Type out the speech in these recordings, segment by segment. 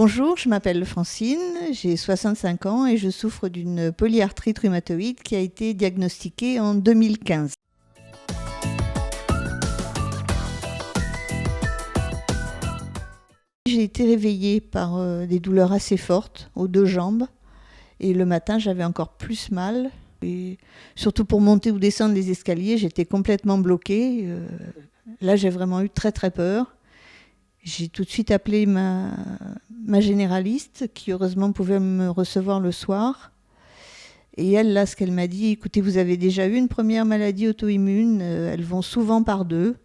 Bonjour, je m'appelle Francine, j'ai 65 ans et je souffre d'une polyarthrite rhumatoïde qui a été diagnostiquée en 2015. J'ai été réveillée par des douleurs assez fortes aux deux jambes et le matin j'avais encore plus mal. Et surtout pour monter ou descendre les escaliers, j'étais complètement bloquée. Là j'ai vraiment eu très très peur. J'ai tout de suite appelé ma généraliste qui heureusement pouvait me recevoir le soir. Et elle, là, ce qu'elle m'a dit, écoutez, vous avez déjà eu une première maladie auto-immune, elles vont souvent par deux.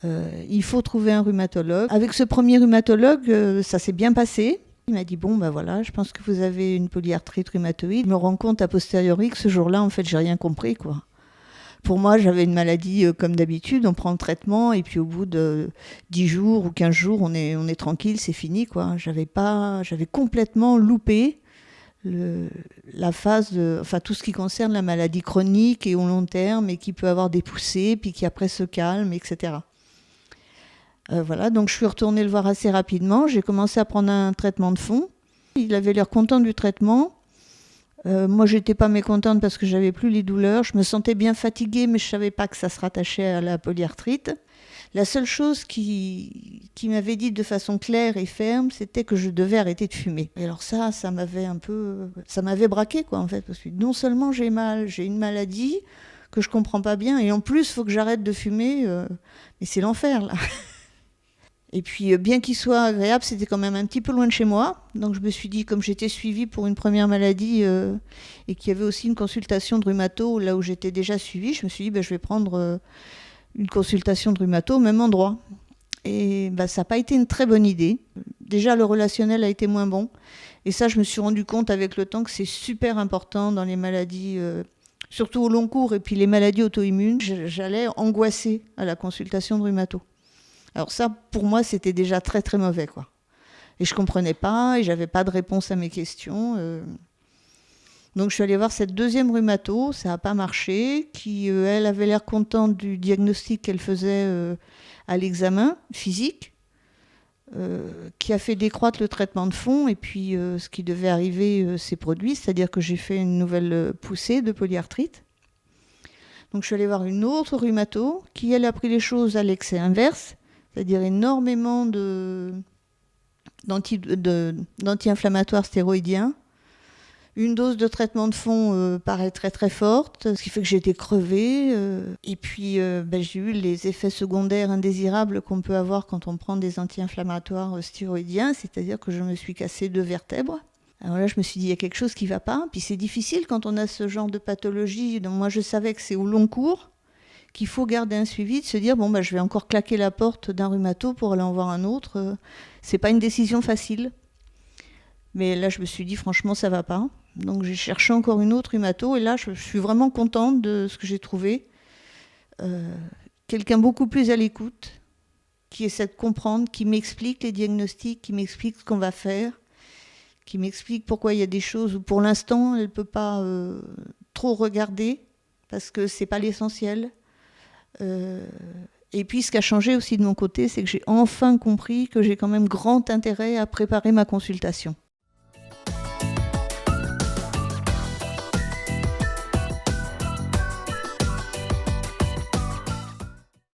Il faut trouver un rhumatologue. Avec ce premier rhumatologue, ça s'est bien passé. Il m'a dit, bon, ben voilà, je pense que vous avez une polyarthrite rhumatoïde. Je me rends compte a posteriori que ce jour-là, en fait, j'ai rien compris, quoi. Pour moi, j'avais une maladie comme d'habitude, on prend le traitement et puis au bout de 10 jours ou 15 jours, on est tranquille, c'est fini, quoi. J'avais complètement loupé la phase, tout ce qui concerne la maladie chronique et au long terme et qui peut avoir des poussées, puis qui après se calme, etc. Voilà, donc je suis retournée le voir assez rapidement. J'ai commencé à prendre un traitement de fond. Il avait l'air content du traitement. Moi, j'étais pas mécontente parce que j'avais plus les douleurs. Je me sentais bien fatiguée, mais je savais pas que ça se rattachait à la polyarthrite. La seule chose qui m'avait dit de façon claire et ferme, c'était que je devais arrêter de fumer. Et alors ça m'avait braqué, quoi, en fait, parce que non seulement j'ai mal, j'ai une maladie que je comprends pas bien, et en plus, il faut que j'arrête de fumer, mais c'est l'enfer, là. Et puis, bien qu'il soit agréable, c'était quand même un petit peu loin de chez moi. Donc, je me suis dit, comme j'étais suivie pour une première maladie et qu'il y avait aussi une consultation de rhumato là où j'étais déjà suivie, je me suis dit, je vais prendre une consultation de rhumato au même endroit. Et ça n'a pas été une très bonne idée. Déjà, le relationnel a été moins bon. Et ça, je me suis rendu compte avec le temps que c'est super important dans les maladies, surtout au long cours. Et puis, les maladies auto-immunes, j'allais angoisser à la consultation de rhumato. Alors ça, pour moi, c'était déjà très très mauvais, quoi. Et je comprenais pas, et j'avais pas de réponse à mes questions. Donc je suis allée voir cette deuxième rhumato, ça n'a pas marché, qui, elle, avait l'air contente du diagnostic qu'elle faisait à l'examen physique, qui a fait décroître le traitement de fond, et puis ce qui devait arriver s'est produit, c'est-à-dire que j'ai fait une nouvelle poussée de polyarthrite. Donc je suis allée voir une autre rhumato, qui, elle, a pris les choses à l'excès inverse, c'est-à-dire énormément d'anti-inflammatoires stéroïdiens. Une dose de traitement de fond paraît très très forte, ce qui fait que j'ai été crevée. Et puis j'ai eu les effets secondaires indésirables qu'on peut avoir quand on prend des anti-inflammatoires stéroïdiens, c'est-à-dire que je me suis cassé 2 vertèbres. Alors là, je me suis dit, il y a quelque chose qui ne va pas. Puis c'est difficile quand on a ce genre de pathologie. Donc moi, je savais que c'est au long cours, qu'il faut garder un suivi, de se dire, je vais encore claquer la porte d'un rhumato pour aller en voir un autre. C'est pas une décision facile. Mais là, je me suis dit, franchement, ça va pas. Donc j'ai cherché encore une autre rhumato, et là, je suis vraiment contente de ce que j'ai trouvé. Quelqu'un beaucoup plus à l'écoute, qui essaie de comprendre, qui m'explique les diagnostics, qui m'explique ce qu'on va faire, qui m'explique pourquoi il y a des choses où, pour l'instant, elle ne peut pas trop regarder, parce que c'est pas l'essentiel. Et puis ce qui a changé aussi de mon côté, c'est que j'ai enfin compris que j'ai quand même grand intérêt à préparer ma consultation.